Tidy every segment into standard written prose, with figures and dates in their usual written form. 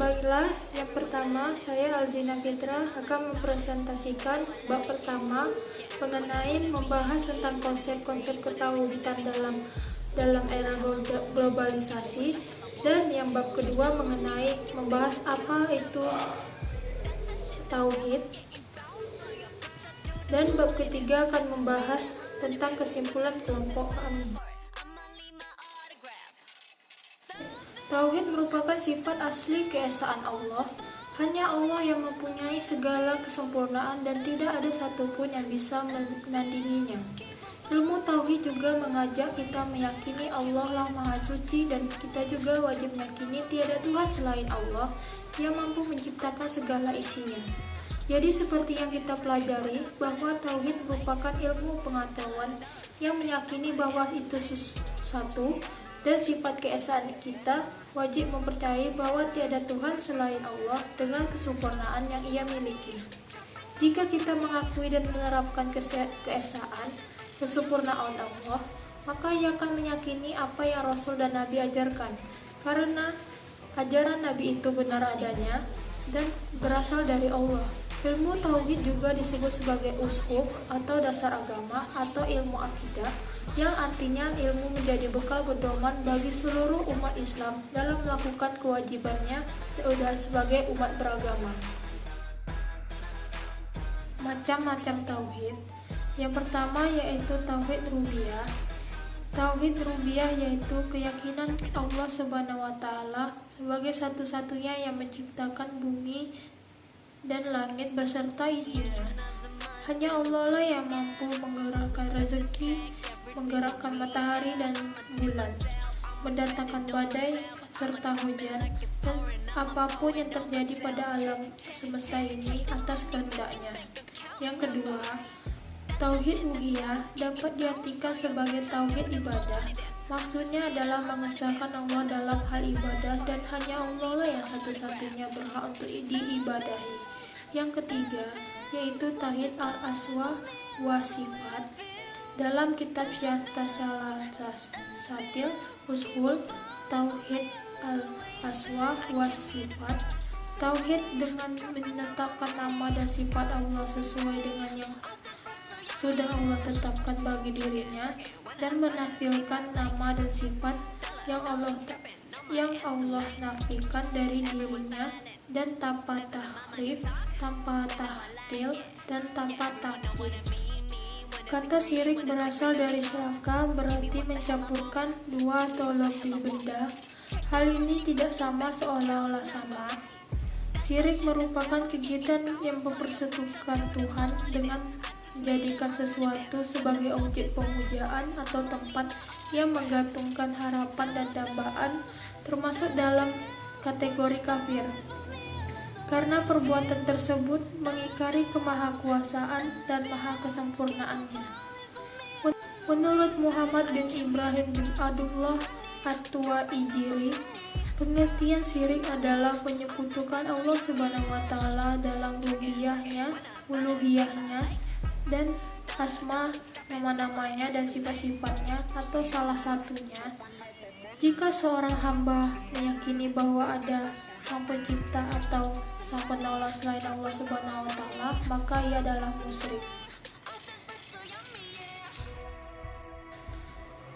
Baiklah, yang pertama saya Alzina Fitra akan mempresentasikan bab pertama mengenai membahas tentang konsep-konsep ketauhidan dalam era globalisasi, dan yang bab kedua mengenai membahas apa itu tauhid, dan bab ketiga akan membahas tentang kesimpulan kelompok kami. Tauhid merupakan sifat asli keesaan Allah. Hanya Allah yang mempunyai segala kesempurnaan dan tidak ada satupun yang bisa menandinginya. Ilmu tauhid juga mengajak kita meyakini Allah lah Maha Suci, dan kita juga wajib meyakini tiada Tuhan selain Allah yang mampu menciptakan segala isinya. Jadi seperti yang kita pelajari, bahwa tauhid merupakan ilmu pengetahuan yang meyakini bahwa itu satu dan sifat keesaan. Kita wajib mempercayai bahwa tiada Tuhan selain Allah dengan kesempurnaan yang Ia miliki. Jika kita mengakui dan menerapkan keesaan, kesempurnaan Allah, maka Ia akan meyakini apa yang Rasul dan Nabi ajarkan, karena ajaran Nabi itu benar adanya dan berasal dari Allah. Ilmu tauhid juga disebut sebagai ushuf atau dasar agama atau ilmu akidah, yang artinya ilmu menjadi bekal pedoman bagi seluruh umat Islam dalam melakukan kewajibannya sebagai umat beragama. Macam-macam tauhid. Yang pertama yaitu tauhid rububiyah. Tauhid rububiyah yaitu keyakinan Allah Subhanahu wa taala sebagai satu-satunya yang menciptakan bumi dan langit beserta isinya. Hanya Allah lah yang mampu menggerakkan rezeki, menggerakkan matahari dan bulan, mendatangkan badai serta hujan, dan apapun yang terjadi pada alam semesta ini atas kehendaknya. Yang kedua, tauhid uluhiyah dapat diartikan sebagai tauhid ibadah. Maksudnya adalah mengesahkan Allah dalam hal ibadah, dan hanya Allah lah yang satu-satunya berhak untuk diibadahi. Yang ketiga, yaitu tauhid al-asma wa sifat. Dalam kitab Syarh Tasatil Ushul Tauhid al-asma wa sifat, tauhid dengan menetapkan nama dan sifat Allah sesuai dengan yang sudah Allah tetapkan bagi dirinya, dan menafikan nama dan sifat yang Allah nafikan dari dirinya, dan tanpa tahrif, tanpa tahtil, dan tanpa takyif. Kata syirik berasal dari syirka, berarti mencampurkan dua atau lebih benda. Hal ini tidak sama seolah-olah sama. Syirik merupakan kegiatan yang mempersekutukan Tuhan dengan menjadikan sesuatu sebagai objek pemujaan atau tempat yang menggantungkan harapan dan dambaan, termasuk dalam kategori kafir, karena perbuatan tersebut mengingkari kemahakuasaan dan maha kesempurnaannya. Menurut Muhammad bin Ibrahim bin Abdullah At-Tuwaijiri, pengertian syirik adalah menyekutukan Allah Subhanahu wa taala dalam rububiyahnya, uluhiyahnya, dan asma, nama-namanya dan sifat-sifatnya, atau salah satunya. Jika seorang hamba meyakini bahwa ada sang pencipta atau sang penolong selain Allah Subhanahu wa taala, maka ia adalah musyrik.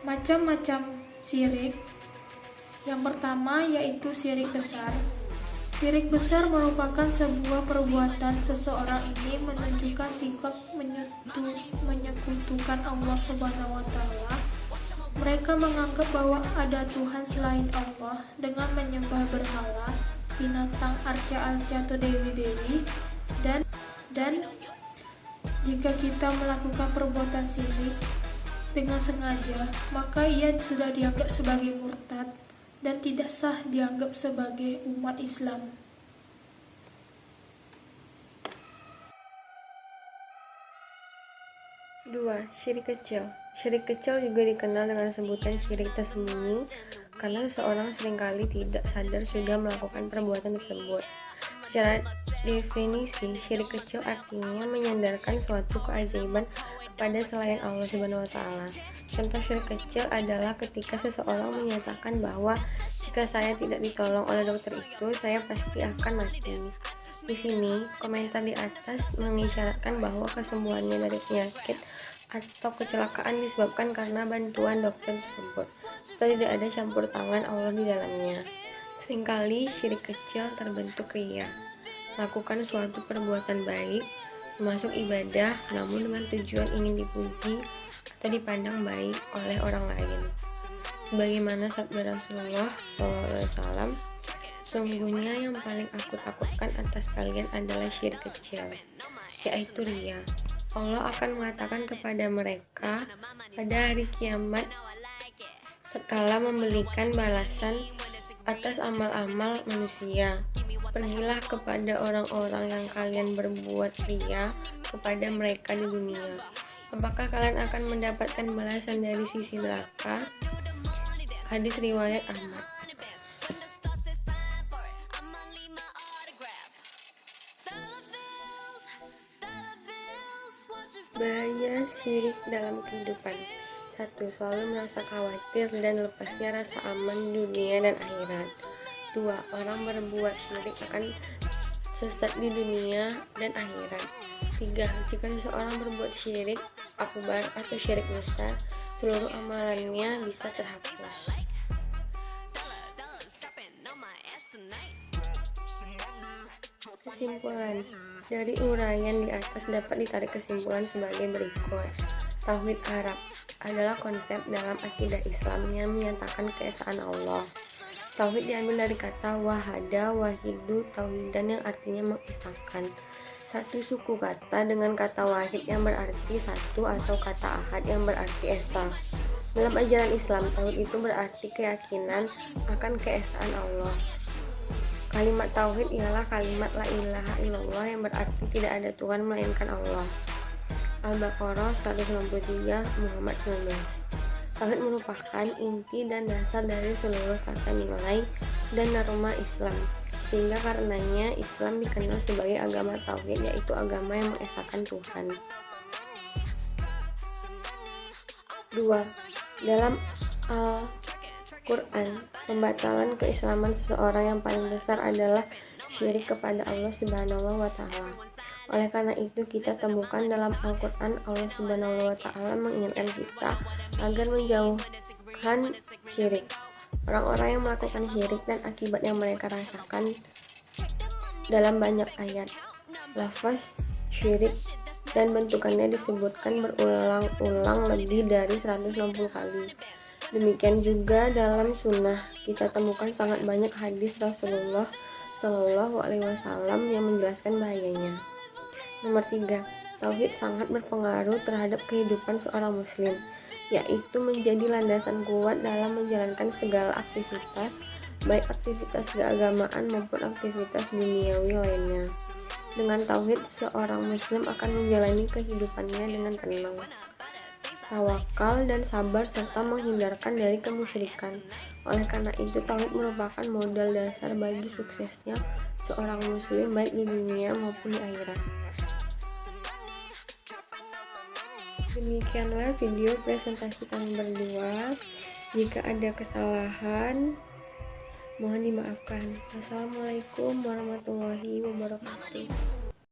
Macam-macam syirik. Yang pertama yaitu syirik besar. Syirik besar merupakan sebuah perbuatan seseorang ini menunjukkan sikap menyekutukan Allah Subhanahu wa taala. Mereka menganggap bahwa ada Tuhan selain Allah dengan menyembah berhala, binatang, arca-arca atau dewi-dewi, dan jika kita melakukan perbuatan syirik dengan sengaja, maka ia sudah dianggap sebagai murtad dan tidak sah dianggap sebagai umat Islam. Dua, syirik kecil. Syirik kecil juga dikenal dengan sebutan syirik tersembunyi karena seseorang seringkali tidak sadar sudah melakukan perbuatan tersebut. Secara definisi, syirik kecil artinya menyandarkan suatu keajaiban kepada selain Allah Subhanahu wa taala. Contoh syirik kecil adalah ketika seseorang menyatakan bahwa Jika saya tidak ditolong oleh dokter itu, saya pasti akan mati. Di sini, komentar di atas mengisyaratkan bahwa kesembuhannya dari penyakit atau kecelakaan disebabkan karena bantuan dokter tersebut, serta tidak ada campur tangan Allah di dalamnya. Seringkali syirik kecil terbentuk ria, lakukan suatu perbuatan baik, termasuk ibadah, namun dengan tujuan ingin dipuji atau dipandang baik oleh orang lain. Sebagaimana sabda Rasulullah SAW, sungguhnya yang paling aku takutkan atas kalian adalah syirik kecil, yaitu ria. Allah akan mengatakan kepada mereka pada hari kiamat tatkala memberikan balasan atas amal-amal manusia. Pergilah kepada orang-orang yang kalian berbuat ria kepada mereka di dunia. Apakah kalian akan mendapatkan balasan dari sisi neraka? Hadis riwayat Ahmad. Bahaya syirik dalam kehidupan. 1. Selalu merasa khawatir dan lepasnya rasa aman di dunia dan akhirat. 2. Orang berbuat syirik akan sesat di dunia dan akhirat. 3. Jika seseorang berbuat syirik akbar atau syirik besar, seluruh amalannya bisa terhapus. Kesimpulan. Dari uraian di atas dapat ditarik kesimpulan sebagai berikut. Tauhid Arab adalah konsep dalam akidah Islam yang menyatakan keesaan Allah. Tauhid diambil dari kata wahada, wahidu, tauhidan yang artinya mengesahkan. Satu suku kata dengan kata wahid yang berarti satu atau kata ahad yang berarti esa. Dalam ajaran Islam, tauhid itu berarti keyakinan akan keesaan Allah. Kalimat tauhid ialah kalimat la ilaha illallah yang berarti tidak ada Tuhan melainkan Allah. Al-Baqarah 193 Muhammad 19. Tauhid merupakan inti dan dasar dari seluruh tata nilai dan norma Islam, sehingga karenanya Islam dikenal sebagai agama tauhid, yaitu agama yang mengesahkan Tuhan. 2. Dalam Al-Quran, pembatalan keislaman seseorang yang paling besar adalah syirik kepada Allah Subhanahu wa Ta'ala. Oleh karena itu, kita temukan dalam Al-Quran Allah Subhanahu wa Ta'ala mengingatkan kita agar menjauhkan syirik. Orang-orang yang melakukan syirik dan akibat yang mereka rasakan dalam banyak ayat. Lafaz syirik dan bentukannya disebutkan berulang-ulang lebih dari 160 kali. Demikian juga dalam sunnah kita temukan sangat banyak hadis Rasulullah Shallallahu Alaihi Wasallam yang menjelaskan bahayanya. Nomor 3, tauhid sangat berpengaruh terhadap kehidupan seorang muslim, yaitu menjadi landasan kuat dalam menjalankan segala aktivitas, baik aktivitas keagamaan maupun aktivitas duniawi lainnya. Dengan tauhid, seorang muslim akan menjalani kehidupannya dengan tenang, tawakal dan sabar serta menghindarkan dari kemusyrikan. Oleh karena itu, tauhid merupakan modal dasar bagi suksesnya seorang muslim baik di dunia maupun di akhirat. Demikianlah video presentasi kami berdua. Jika ada kesalahan, mohon dimaafkan. Assalamualaikum warahmatullahi wabarakatuh.